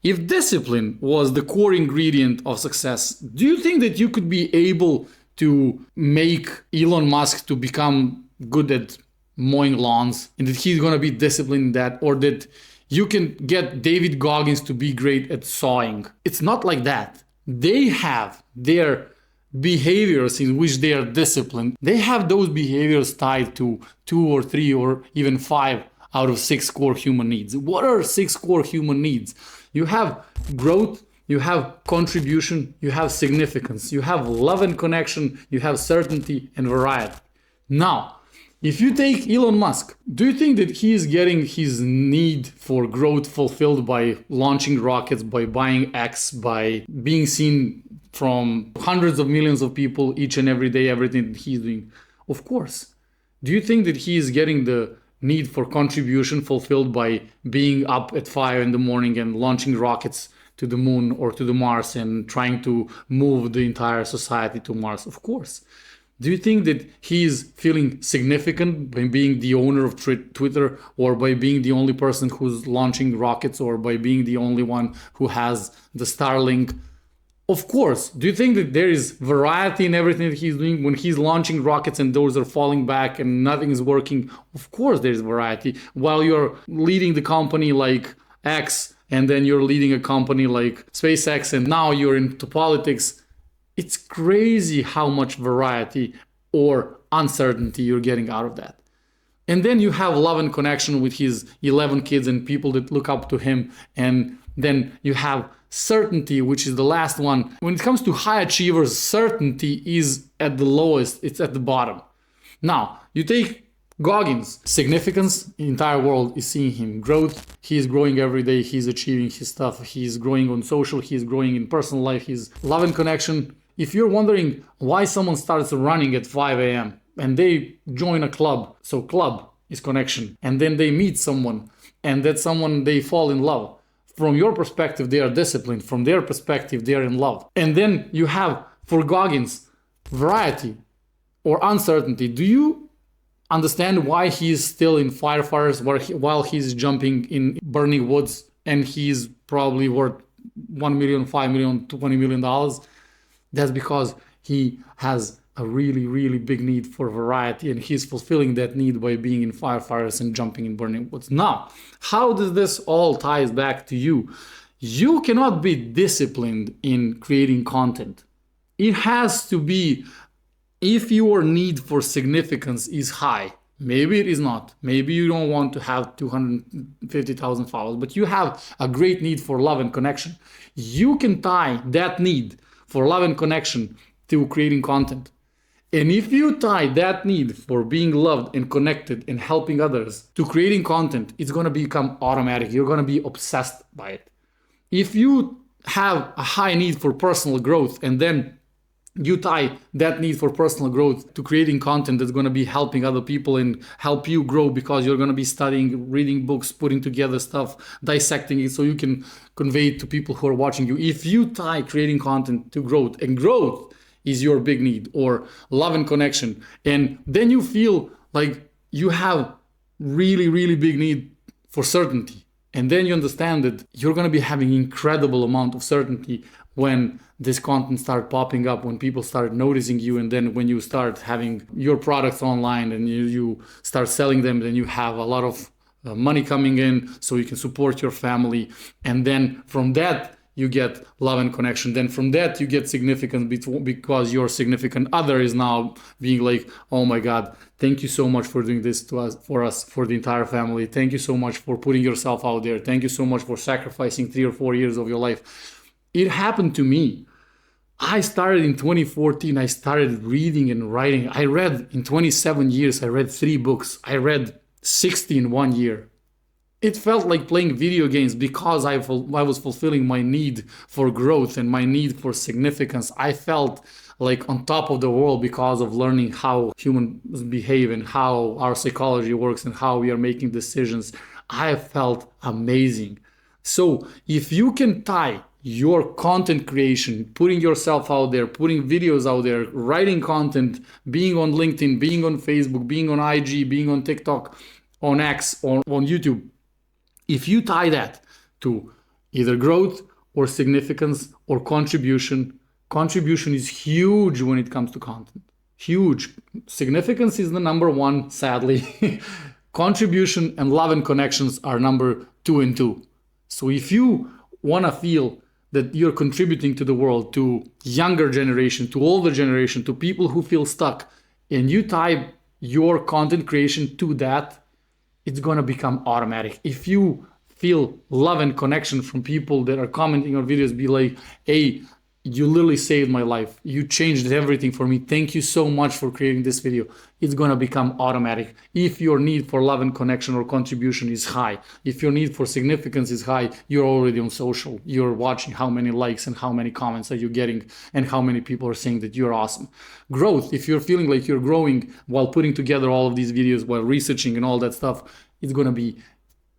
If discipline was the core ingredient of success, do you think that you could be able to make Elon Musk to become good at mowing lawns and that he's going to be disciplined in that, or that you can get David Goggins to be great at sawing? It's not like that. They have their behaviors in which they are disciplined. They have those behaviors tied to 2 or 3 or even 5 out of 6 core human needs. What are 6 core human needs? You have growth, you have contribution, you have significance, you have love and connection, you have certainty and variety. Now, if you take Elon Musk, do you think that he is getting his need for growth fulfilled by launching rockets, by buying X, by being seen from hundreds of millions of people each and every day, everything that he's doing? Of course. Do you think that he is getting the need for contribution fulfilled by being up at 5 in the morning and launching rockets to the moon or to the Mars and trying to move the entire society to Mars? Of course. Do you think that he is feeling significant by being the owner of Twitter, or by being the only person who's launching rockets, or by being the only one who has the Starlink? Of course. Do you think that there is variety in everything that he's doing when he's launching rockets and those are falling back and nothing is working? Of course there's variety. While you're leading the company like X, and then you're leading a company like SpaceX, and now you're into politics, it's crazy how much variety or uncertainty you're getting out of that. And then you have love and connection with his 11 kids and people that look up to him. And then you have certainty, which is the last one. When it comes to high achievers, certainty is at the lowest, it's at the bottom. Now, you take Goggins, significance, the entire world is seeing him. Growth, he's growing every day, he's achieving his stuff, he's growing on social, he's growing in personal life, he's love and connection. If you're wondering why someone starts running at 5 a.m. and they join a club, so club is connection, and then they meet someone, and that someone they fall in love. From your perspective, they are disciplined. From their perspective, they are in love. And then you have, for Goggins, variety or uncertainty. Do you understand why he is still in firefighters while he's jumping in burning woods and he's probably worth $1 million, $5 million, $20 million? That's because he has a really, really big need for variety, and he's fulfilling that need by being in firefighters and jumping in burning woods. Now, how does this all ties back to you? You cannot be disciplined in creating content. It has to be, if your need for significance is high, maybe it is not. Maybe you don't want to have 250,000 followers, but you have a great need for love and connection. You can tie that need for love and connection to creating content. And if you tie that need for being loved and connected and helping others to creating content, it's going to become automatic. You're going to be obsessed by it. If you have a high need for personal growth and then you tie that need for personal growth to creating content that's going to be helping other people and help you grow, because you're going to be studying, reading books, putting together stuff, dissecting it so you can convey it to people who are watching you. If you tie creating content to growth, and growth is your big need, or love and connection, and then you feel like you have really, really big need for certainty, and then you understand that you're going to be having incredible amount of certainty when this content start popping up, when people start noticing you, and then when you start having your products online and you start selling them, then you have a lot of money coming in so you can support your family. And then from that, you get love and connection. Then from that, you get significance because your significant other is now being like, oh my God, thank you so much for doing this to us, for the entire family. Thank you so much for putting yourself out there. Thank you so much for sacrificing 3 or 4 years of your life. It happened to me. I started in 2014. I started reading and writing. I read in 27 years. I read 3 books. I read 60 in 1 year. It felt like playing video games because I was fulfilling my need for growth and my need for significance. I felt like on top of the world because of learning how humans behave and how our psychology works and how we are making decisions. I felt amazing. So if you can tie your content creation, putting yourself out there, putting videos out there, writing content, being on LinkedIn, being on Facebook, being on IG, being on TikTok, on X, or on YouTube, if you tie that to either growth or significance or contribution. Contribution is huge when it comes to content. Huge. Significance is the number one, sadly. Contribution and love and connections are number 2 and 2. So if you want to feel that you're contributing to the world, to younger generation, to older generation, to people who feel stuck, and you tie your content creation to that, it's going to become automatic. If you feel love and connection from people that are commenting on videos, be like, hey, you literally saved my life. You changed everything for me. Thank you so much for creating this video. It's going to become automatic. If your need for love and connection or contribution is high, if your need for significance is high, you're already on social. You're watching how many likes and how many comments are you getting and how many people are saying that you're awesome. Growth, if you're feeling like you're growing while putting together all of these videos, while researching and all that stuff, it's going to be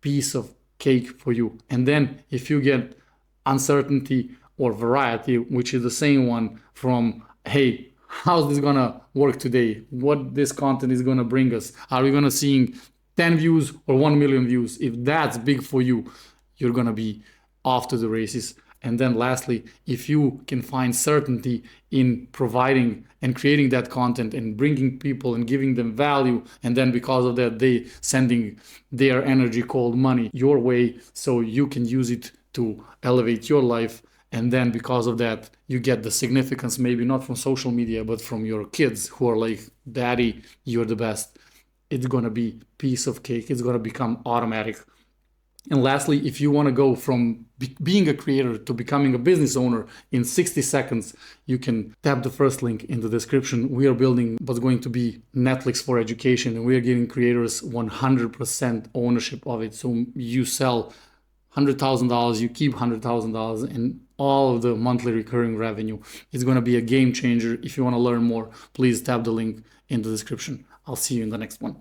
piece of cake for you. And then if you get uncertainty or variety, which is the same one from, hey, how's this gonna work today? What this content is gonna bring us? Are we gonna seeing 10 views or 1 million views? If that's big for you, you're gonna be off to the races. And then lastly, if you can find certainty in providing and creating that content and bringing people and giving them value, and then because of that, they sending their energy called money your way so you can use it to elevate your life. And then because of that, you get the significance, maybe not from social media, but from your kids who are like, Daddy, you're the best. It's going to be piece of cake. It's going to become automatic. And lastly, if you want to go from being a creator to becoming a business owner in 60 seconds, you can tap the first link in the description. We are building what's going to be Netflix for education, and we are giving creators 100% ownership of it. So you sell $100,000, you keep $100,000, and all of the monthly recurring revenue is going to be a game changer. If you want to learn more, please tap the link in the description. I'll see you in the next one.